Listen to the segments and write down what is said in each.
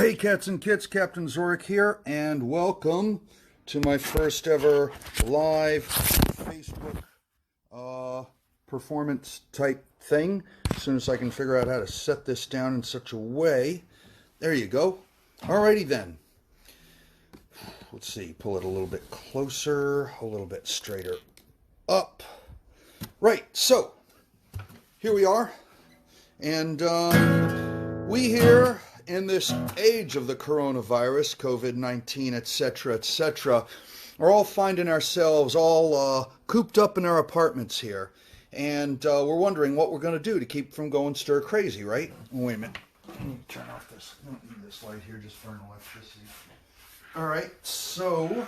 Hey cats and kits, Captain Zorikh here, and welcome to my first ever live Facebook performance type thing. As soon as I can figure out how to set this down in such a way. There you go. Alrighty then. Let's see, pull it a little bit closer, a little bit straighter up. Right, so here we are, and we here in this age of the coronavirus, COVID-19, etc., are all finding ourselves all cooped up in our apartments here. And we're wondering what we're going to do to keep from going stir crazy, right? Wait a minute. Let me turn off this. I don't need this light here just for an electricity. All right, so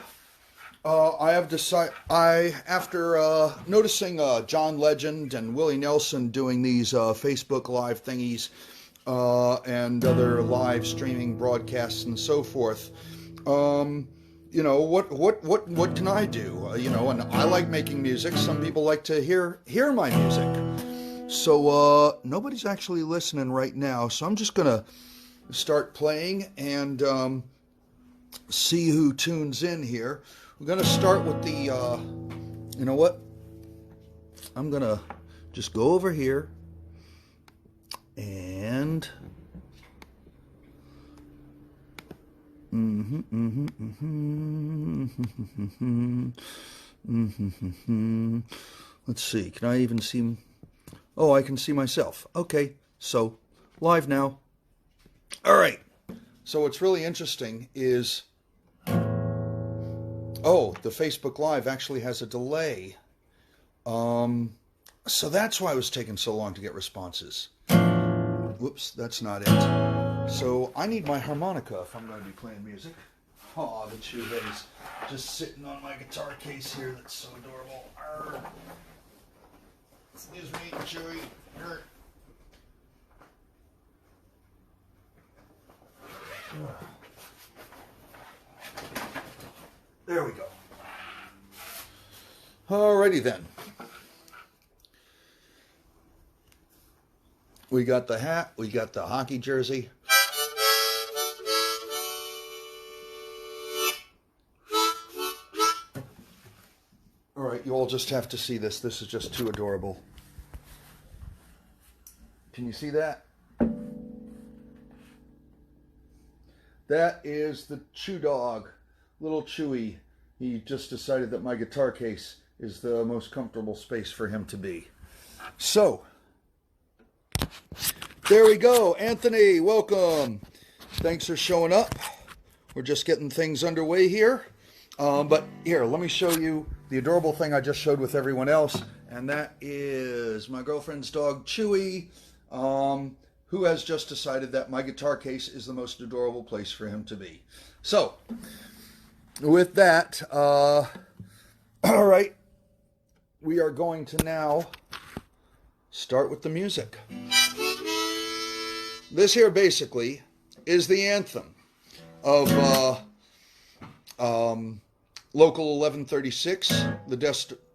I have decided, after noticing John Legend and Willie Nelson doing these Facebook Live thingies, and other live streaming broadcasts and so forth. You know, what can I do? You know, and I like making music. Some people like to hear my music. So nobody's actually listening right now. So I'm just gonna start playing and see who tunes in here. We're gonna start with the. You know what? I'm gonna just go over here. And let's see, can I even see? Oh, I can see myself. Okay, so live now. All right, so what's really interesting is, oh, the Facebook Live actually has a delay. So that's why it was taking so long to get responses. Whoops, that's not it. So I need my harmonica if I'm going to be playing music. Oh, the Chewie's just sitting on my guitar case here. That's so adorable. Arr. Excuse me, Chewie. Arr. There we go. Alrighty then. We got the hat, we got the hockey jersey. All right, you all just have to see this. This is just too adorable. Can you see that? That is the Chew Dog, little Chewie. He just decided that my guitar case is the most comfortable space for him to be. So, there we go. Anthony, welcome. Thanks for showing up. We're just getting things underway here. But here, let me show you the adorable thing I just showed with everyone else. And that is my girlfriend's dog, Chewie, who has just decided that my guitar case is the most adorable place for him to be. So, with that, all right, we are going to now start with the music. This here basically is the anthem of Local 1136,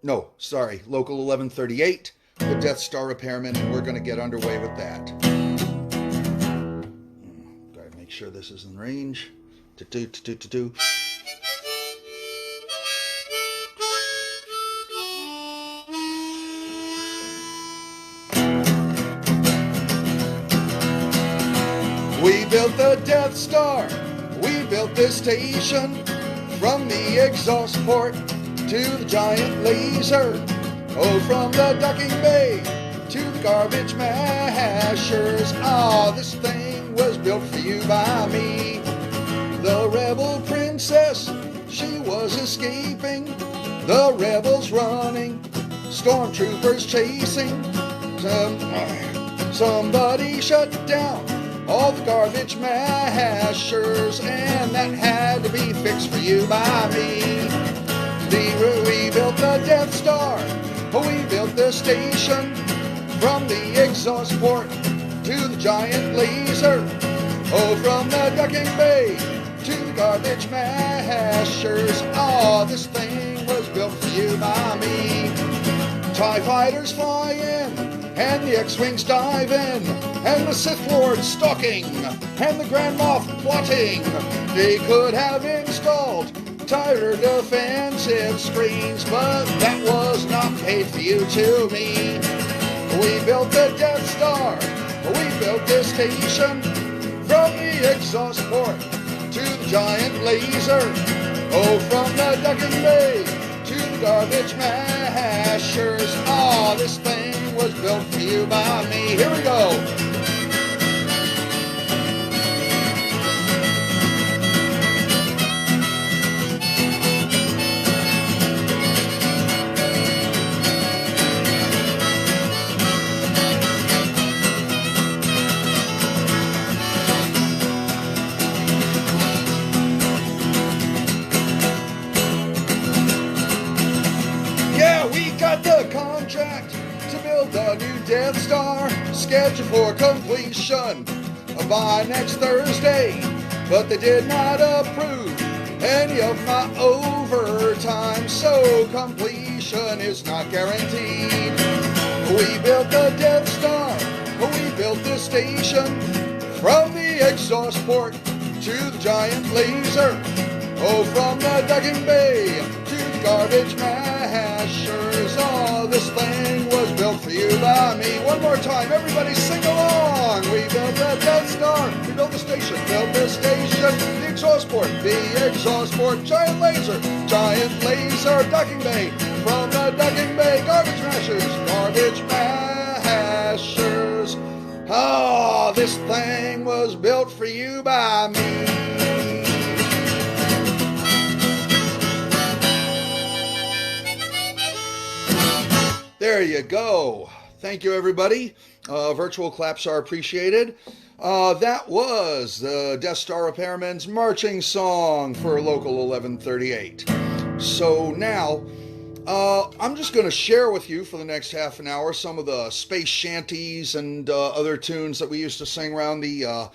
Local 1138, the Death Star Repairman, and we're going to get underway with that. Gotta make sure this is in range. We built the Death Star, we built this station, from the exhaust port to the giant laser, oh, from the docking bay to the garbage mashers. Ah, this thing was built for you by me. The rebel princess, she was escaping, the rebels running, stormtroopers chasing. Somebody shut down all the garbage mashers, and that had to be fixed for you by me. We built the Death Star, we built the station, from the exhaust port to the giant laser, oh, from the docking bay to the garbage mashers. Oh, this thing was built for you by me. TIE fighters flying and the X-Wings diving, and the Sith Lord stalking, and the Grand Moff plotting. They could have installed tighter defensive screens, but that was not paid for you to me. We built the Death Star, we built this station, from the exhaust port to the giant laser. Oh, from the ducking bay to the garbage mashers. Oh, this thing was built for you by me. Here we go. The new Death Star, scheduled for completion by next Thursday, but they did not approve any of my overtime, so completion is not guaranteed. We built the Death Star, we built this station, from the exhaust port to the giant laser. Oh, from the ducking bay to the garbage mashers. Oh, this thing was built for you by me. One more time, everybody sing along. We built the Death Star, we built the station, the exhaust port, giant laser, ducking bay, from the ducking bay, garbage mashers. Oh, this thing was built for you by me. There you go. Thank you, everybody. Virtual claps are appreciated. That was the Death Star Repairman's marching song for Local 1138. So now, I'm just going to share with you for the next half an hour some of the space shanties and other tunes that we used to sing around the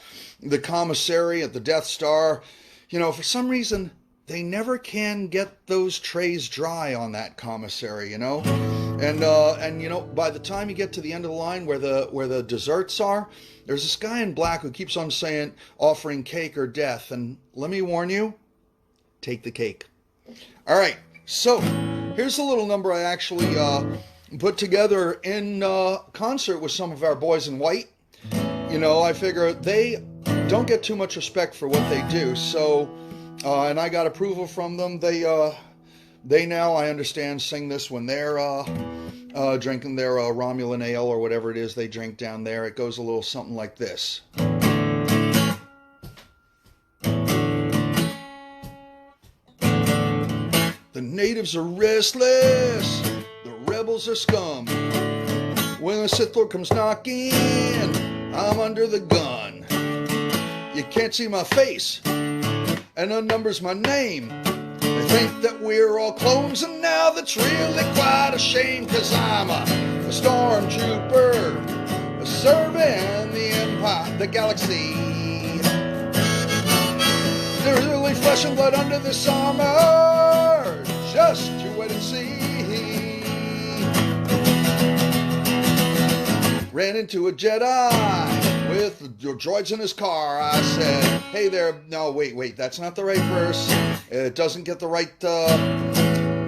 commissary at the Death Star. You know, for some reason, they never can get those trays dry on that commissary, you know? And you know, by the time you get to the end of the line where the desserts are, there's this guy in black who keeps on saying, offering cake or death. And let me warn you, take the cake. All right, so here's a little number I actually put together in concert with some of our boys in white. You know, I figure they don't get too much respect for what they do, so and I got approval from them. They now, I understand, sing this when they're drinking their Romulan ale or whatever it is they drink down there. It goes a little something like this. The natives are restless, the rebels are scum. When the Sith Lord comes knocking, I'm under the gun. You can't see my face, and unnumbers my name. They think that we're all clones, and now that's really quite a shame, 'cause I'm a stormtrooper serving the Empire, the galaxy. There's really flesh and blood under this armor, just you wait and see. Ran into a Jedi with droids in his car. I said, hey there, no, wait, that's not the right verse. It doesn't get the right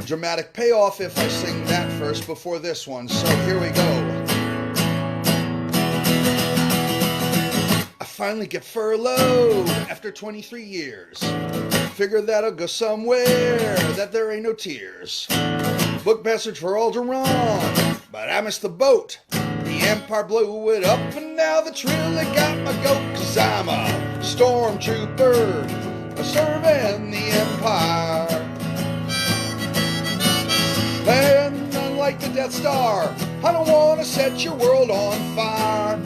dramatic payoff if I sing that first before this one. So here we go. I finally get furloughed after 23 years. Figure that I'll go somewhere that there ain't no tears. Book passage for Alderaan, but I missed the boat. The Empire blew it up, and now that's really got my goat, 'cause I'm a stormtrooper serving the Empire. And unlike the Death Star, I don't want to set your world on fire.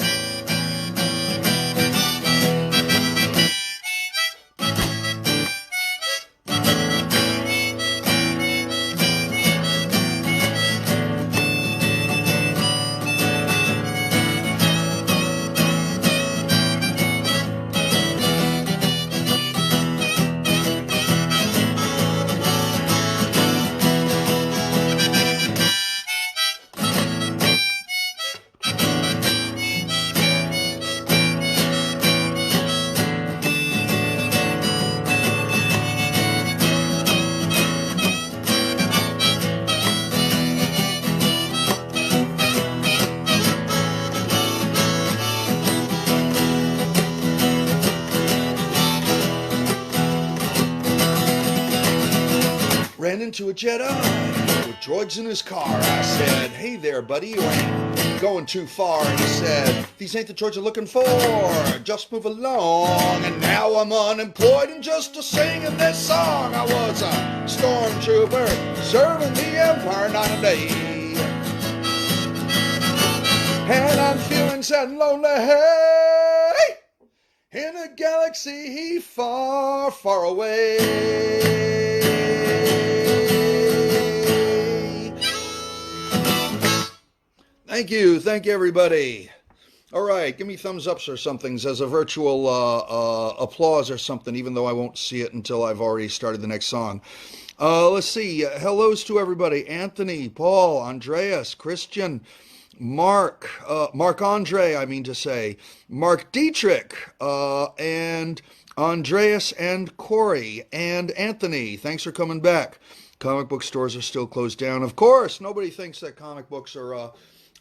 into a Jedi with droids in his car. I said, hey there, buddy, you ain't going too far. And he said, these ain't the droids you're looking for. Just move along. And now I'm unemployed and just a singing this song. I was a stormtrooper serving the Empire night and day. And I'm feeling sad and lonely, hey, in a galaxy far, far away. Thank you everybody. All right, give me thumbs ups or something as a virtual applause or something, even though I won't see it until I've already started the next song. Let's see, hellos to everybody. Anthony, Paul, Andreas, Christian, Mark Andre, I mean to say, Mark Dietrich, and Andreas and Corey and Anthony. Thanks for coming back. Comic book stores are still closed down. Of course, nobody thinks that comic books are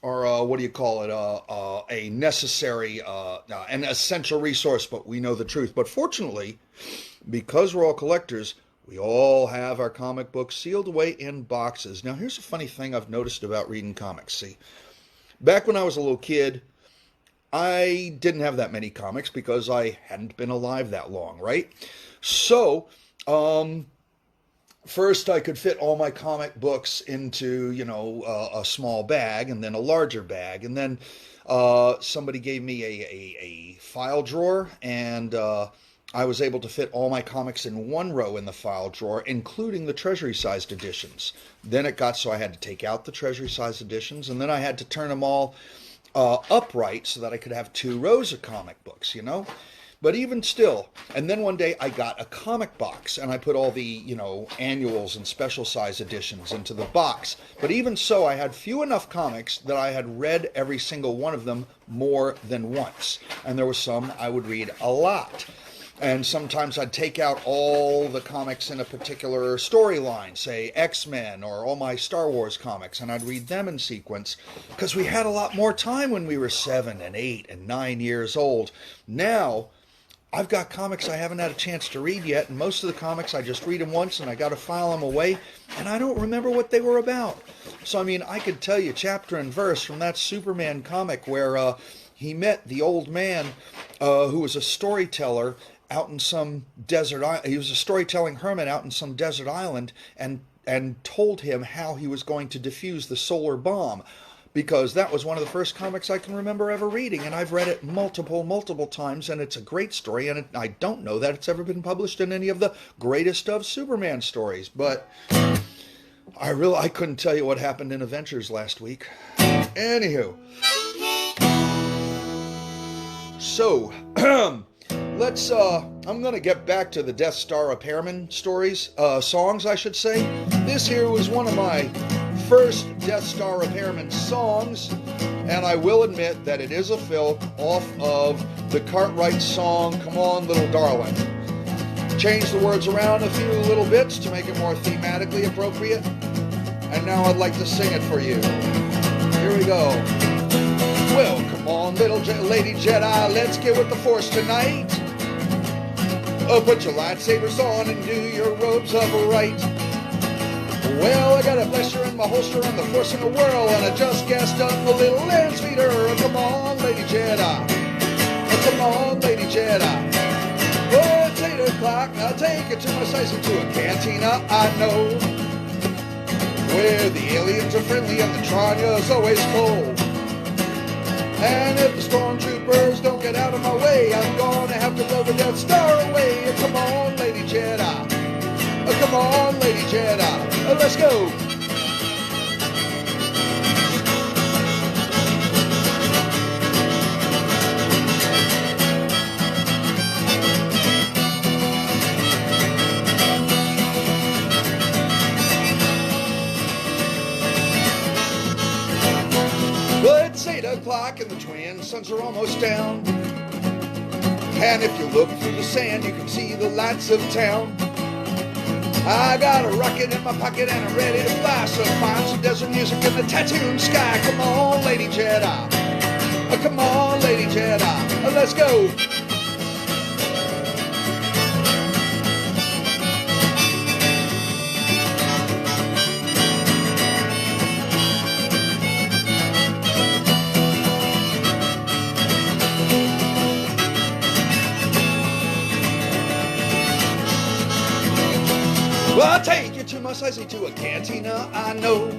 what do you call it, a necessary, an essential resource, but we know the truth. But fortunately, because we're all collectors, we all have our comic books sealed away in boxes. Now, here's a funny thing I've noticed about reading comics. See, back when I was a little kid, I didn't have that many comics because I hadn't been alive that long, right? So, first I could fit all my comic books into, a small bag and then a larger bag. And then somebody gave me a file drawer, and I was able to fit all my comics in one row in the file drawer, including the treasury-sized editions. Then it got so I had to take out the treasury-sized editions, and then I had to turn them all upright so that I could have 2 rows of comic books, But even still, and then one day I got a comic box, and I put all the, annuals and special size editions into the box. But even so, I had few enough comics that I had read every single one of them more than once. And there were some I would read a lot. And sometimes I'd take out all the comics in a particular storyline, say X-Men or all my Star Wars comics, and I'd read them in sequence because we had a lot more time when we were 7 and 8 and 9 years old. Now, I've got comics I haven't had a chance to read yet, and most of the comics I just read them once and I got to file them away, and I don't remember what they were about. So, I could tell you chapter and verse from that Superman comic where he met the old man who was a storyteller out in some desert island. He was a storytelling hermit out in some desert island, and told him how he was going to defuse the solar bomb, because that was one of the first comics I can remember ever reading, and I've read it multiple times, and it's a great story, and I don't know that it's ever been published in any of the greatest of Superman stories, but I couldn't tell you what happened in Avengers last week. Anywho, so I'm going to get back to the Death Star Repairman songs, I should say. This here was one of my first Death Star Repairman songs, and I will admit that it is a filth off of the Cartwright song, Come On Little Darling. Changed the words around a few little bits to make it more thematically appropriate, and now I'd like to sing it for you. Here we go. Well, come on, little lady Jedi, let's get with the Force tonight. Put your lightsabers on and do your robes up right. Well, I got a blaster in my holster and the Force in a whirl, and I just gassed up a little land speeder. Come on, lady Jedi. Come on, lady Jedi. Oh, it's 8 o'clock. I'll take it to my size into a cantina I know, where the aliens are friendly and the Tranya's always cold. And if the stormtroopers don't get out of my way, I'm gonna have to blow the Death Star away. Come on, lady Jedi. Come on, lady Jedi. Let's go. Well, it's 8 o'clock and the twin suns are almost down. And if you look through the sand, you can see the lights of town. I got a rocket in my pocket and I'm ready to fly. So find some desert music in the tattooed sky. Come on, lady Jedi. Come on, lady Jedi. Let's go. Well, I'll take you to Mos Eisley, to a cantina I know,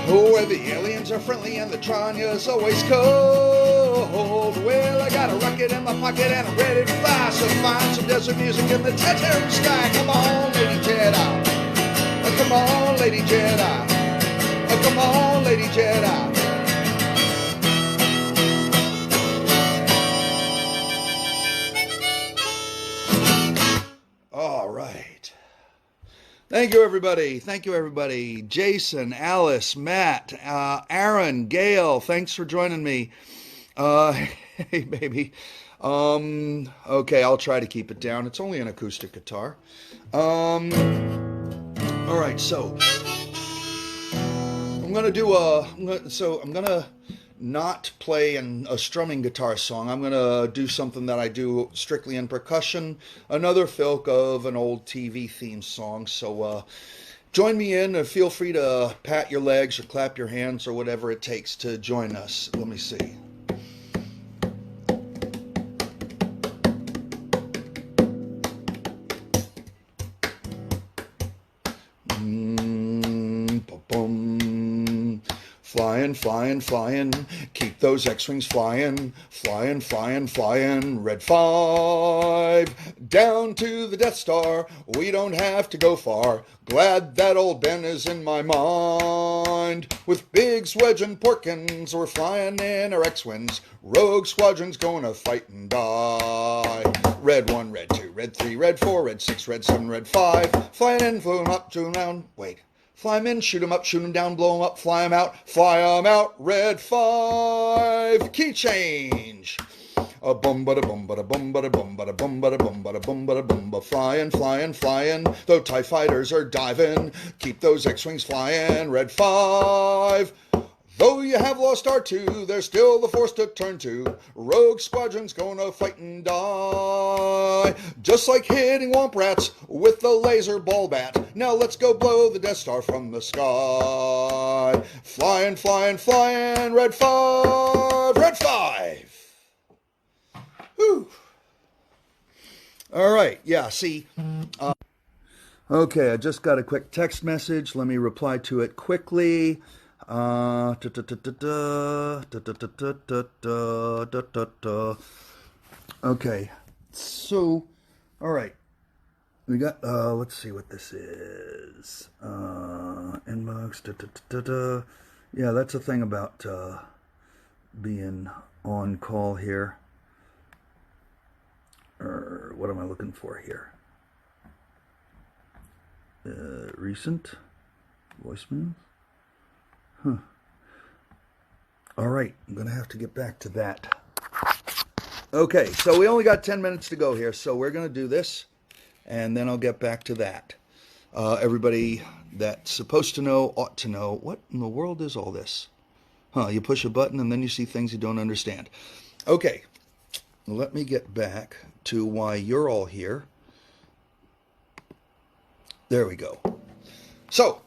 where the aliens are friendly and the Tranya's always cold. Well, I got a rocket in my pocket and I'm ready to fly, so find some desert music in the Tatooine sky. Come on, Lady Jedi. Oh, come on, Lady Jedi. Oh, come on, Lady Jedi. All right. Thank you, everybody. Thank you, everybody. Jason, Alice, Matt, Aaron, Gail, thanks for joining me. Hey, baby. Okay, I'll try to keep it down. It's only an acoustic guitar. All right, so I'm gonna do I'm gonna not play a strumming guitar song. I'm gonna do something that I do strictly in percussion, another filk of an old TV theme song. So join me in, and feel free to pat your legs or clap your hands or whatever it takes to join us. Let me see. Flying, flying, flying, keep those X-Wings flying, flying, flying, flying, Red 5, down to the Death Star, we don't have to go far, glad that old Ben is in my mind, with Biggs, Wedge, and Porkins, we're flying in our X-Wings, Rogue Squadron's gonna fight and die, Red 1, Red 2, Red 3, Red 4, Red 6, Red 7, Red 5, flying in, flying up, to down, wait. Fly 'em in, shoot 'em up, shoot 'em down, blow 'em up, fly 'em out, Red 5, key change. A bum bada bum bada bum bada bum bada bum bada bum bada bum bada bum ba, flying, flying, flying, though TIE fighters are diving, keep those X-Wings flying, Red 5. Though you have lost R2, there's still the Force to turn to. Rogue Squadron's gonna fight and die. Just like hitting Womp Rats with the laser ball bat. Now let's go blow the Death Star from the sky. Flying, flying, flying, Red 5, Red 5. Whew. All right, yeah, see. Okay, I just got a quick text message. Let me reply to it quickly. Okay, so, all right, we got, let's see what this is, inbox, yeah, that's the thing about, being on call here, or what am I looking for here, recent, voicemail. Huh. All right, I'm going to have to get back to that. Okay, so we only got 10 minutes to go here, so we're going to do this, and then I'll get back to that. Everybody that's supposed to know ought to know. What in the world is all this? Huh, you push a button, and then you see things you don't understand. Okay, let me get back to why you're all here. There we go. So,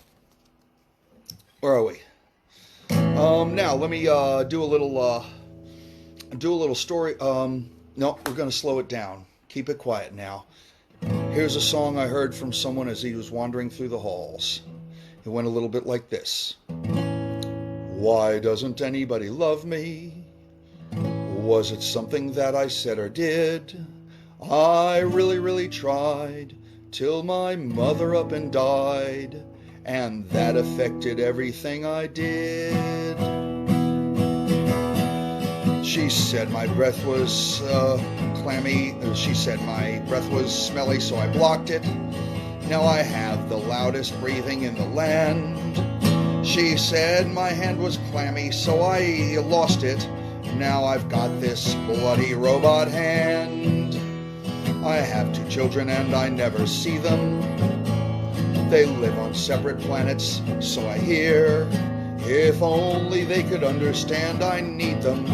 where are we? Now let me do a little story. No, we're going to slow it down. Keep it quiet now. Here's a song I heard from someone as he was wandering through the halls. It went a little bit like this. Why doesn't anybody love me? Was it something that I said or did? I really, really tried till my mother up and died. And that affected everything I did. She said my breath was clammy. She said my breath was smelly, so I blocked it. Now I have the loudest breathing in the land. She said my hand was clammy, so I lost it. Now I've got this bloody robot hand. I have 2 children and I never see them. They live on separate planets, so I hear. If only they could understand I need them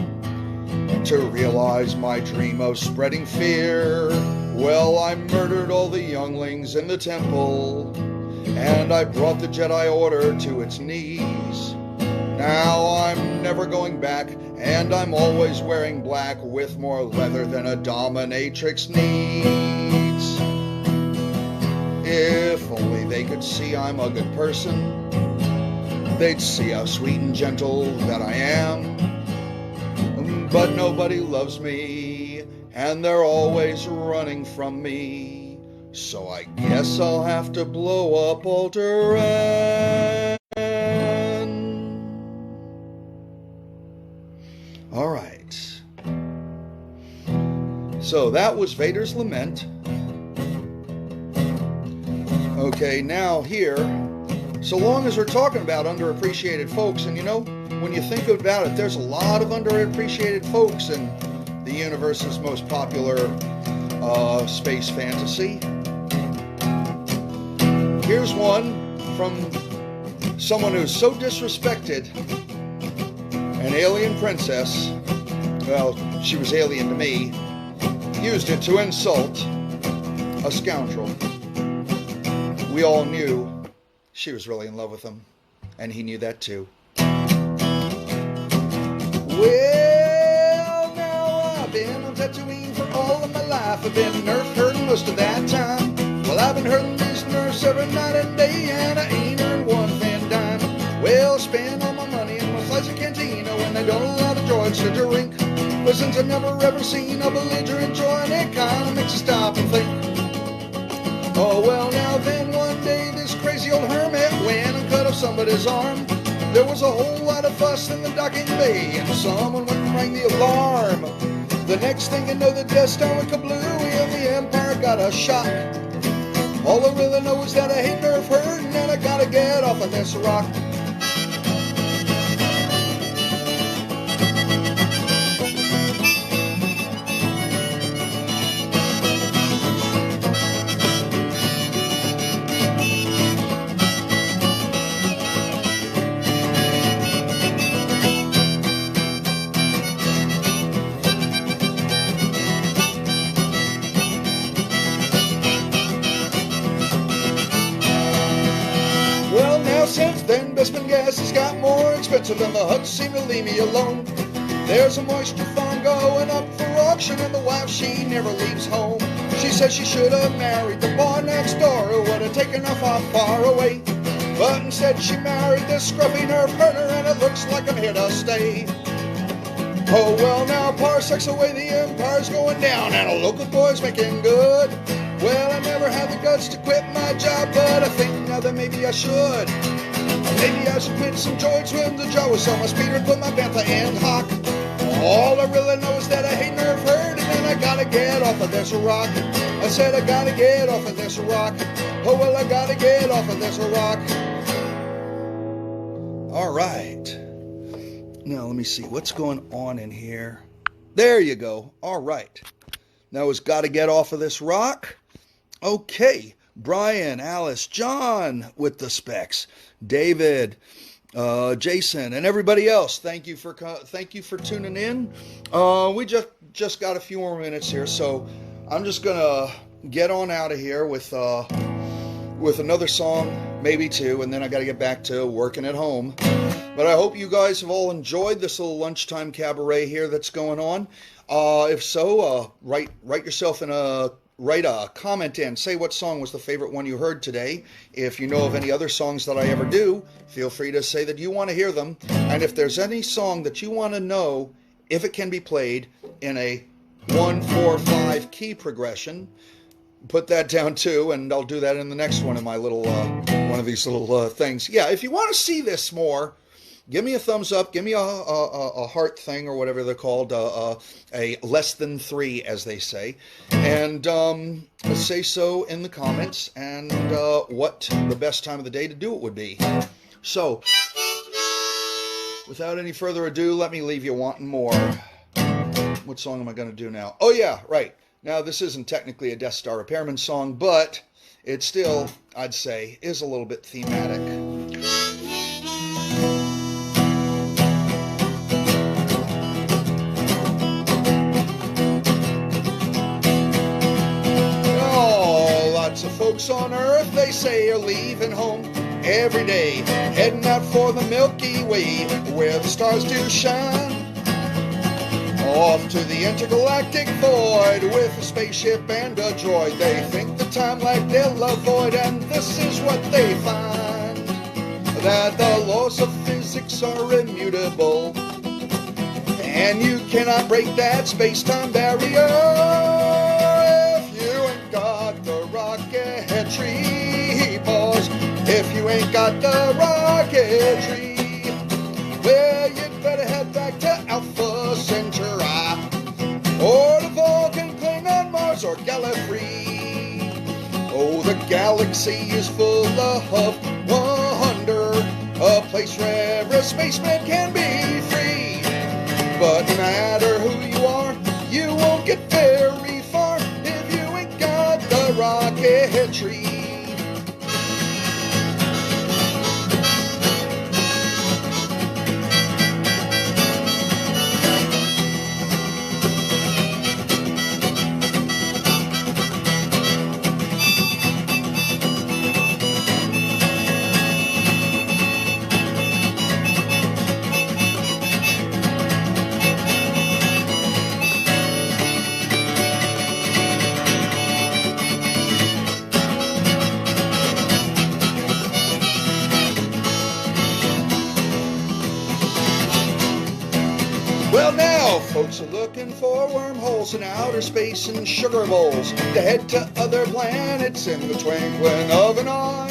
to realize my dream of spreading fear. Well, I murdered all the younglings in the temple, and I brought the Jedi Order to its knees. Now I'm never going back, and I'm always wearing black with more leather than a dominatrix needs. If only they could see I'm a good person, they'd see how sweet and gentle that I am. But nobody loves me, and they're always running from me. So I guess I'll have to blow up Alderaan. All right. So that was Vader's Lament. Okay, now here, so long as we're talking about underappreciated folks, and you know, when you think about it, there's a lot of underappreciated folks in the universe's most popular space fantasy. Here's one from someone who's so disrespected an alien princess. Well, she was alien to me. Used it to insult a scoundrel. We all knew she was really in love with him, and he knew that too. Well, now I've been on Tatooine for all of my life. I've been Nerf herding most of that time. Well, I've been herding these Nerfs every night and day, and I ain't earned one fan dime. Well, spend all my money in my flights of cantina when they don't allow the droids to drink. But since I've never ever seen a belligerent droid, it kind of makes you stop and think. Oh, well, now then one day this crazy old hermit went and cut off somebody's arm. There was a whole lot of fuss in the docking bay, and someone went and rang the alarm. The next thing you know, the Death Star went kablooey, and the Empire got a shock. All I really know is that I hate Nerf herding, and I gotta get off of this rock. Since then, Bespin gas has got more expensive, and the huts seem to leave me alone. There's a moisture farm going up for auction, and the wife, she never leaves home. She says she should have married the boy next door, who would have taken her far away. But instead she married this scruffy Nerf herder, and it looks like I'm here to stay. Oh well, now parsecs away, the Empire's going down, and a local boy's making good. Well, I never had the guts to quit my job, but I think now that maybe I should. Maybe I should quit some droids when the jaw was on my speeder and put my bantha in hock. All I really know is that I hate Nerf herding, and I gotta get off of this rock. I said I gotta get off of this rock. Oh well, I gotta get off of this rock. All right. Now let me see what's going on in here. There you go. All right. Now it's gotta get off of this rock. Okay, Brian, Alice, John with the specs, David, Jason, and everybody else. Thank you for tuning in. We just got a few more minutes here, so I'm just gonna get on out of here with another song, maybe two, and then I got to get back to working at home. But I hope you guys have all enjoyed this little lunchtime cabaret here that's going on. If so, write a comment in. Say what song was the favorite one you heard today. If you know of any other songs that I ever do, feel free to say that you want to hear them. And if there's any song that you want to know if it can be played in a 1-4-5 key progression, put that down too, and I'll do that in the next one of my little one of these little things. Yeah, if you want to see this more, give me a thumbs up, give me a heart thing or whatever they're called, a less than 3 as they say, and say so in the comments, and what the best time of the day to do it would be. So, without any further ado, let me leave you wanting more. What song am I going to do now? Oh yeah, right. Now this isn't technically a Death Star Repairman song, but it still, I'd say, is a little bit thematic. Lots of folks on Earth, they say, are leaving home every day, heading out for the Milky Way, where the stars do shine. Off to the intergalactic void with a spaceship and a droid. They think the time like they'll avoid, and this is what they find: that the laws of physics are immutable, and you cannot break that space-time barrier if you ain't got the rocketry. Pause. If you ain't got the rocketry, well, you'd better head back to Alpha Centauri, or the Vulcan, Klingon, Mars, or Gallifrey. Oh, the galaxy is full of wonder, a place where a spaceman can be free. But no matter who you are, you won't get very far if you ain't got the rocketry. Well, now folks are looking for wormholes in outer space and sugar bowls to head to other planets in the twinkling of an eye.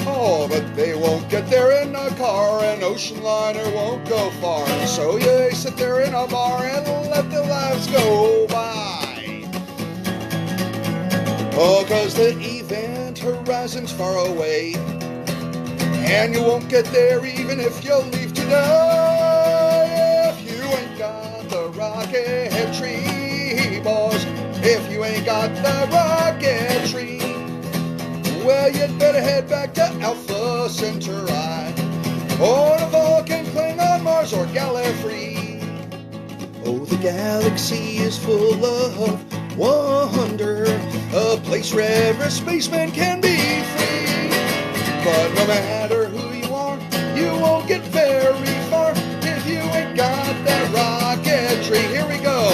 Oh, but they won't get there in a car, an ocean liner won't go far, so you sit there in a bar and let the lives go by. Oh, 'cause the event horizon's far away, and you won't get there even if you leave today. Got the rocketry, boys. If you ain't got the rocketry, well, you'd better head back to Alpha Centauri, or the Vulcan, Klingon, Mars, or Gallifrey. Oh, the galaxy is full of wonder, a place where a spaceman can be free. But no matter who you are, you won't get very far if you ain't got that rocketry. Here we go.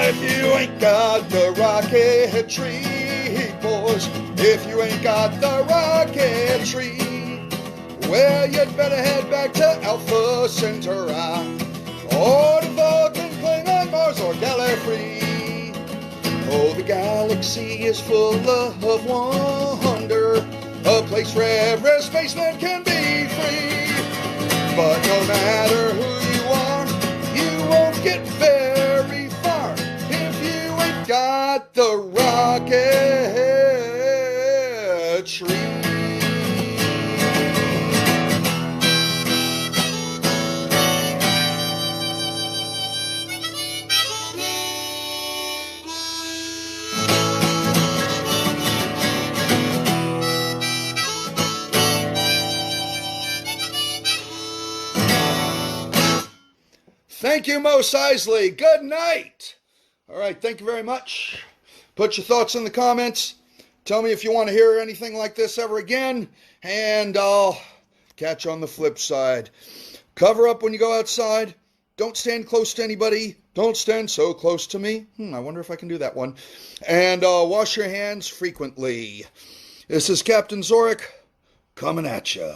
If you ain't got the rocketry, boys, if you ain't got the rocketry, well, you'd better head back to Alpha Centauri, or the Vulcan, Klingon, Mars, or Gallifrey. Oh, the galaxy is full of wonder, a place where every spaceman can be free. But no matter who you are, you won't get very far if you ain't got the rocketry. Thank you, Mos Eisley. Good night. All right, thank you very much. Put your thoughts in the comments. Tell me if you want to hear anything like this ever again, and I'll catch you on the flip side. Cover up when you go outside. Don't stand close to anybody. Don't stand so close to me. I wonder if I can do that one. And wash your hands frequently. This is Captain Zorikh coming at ya.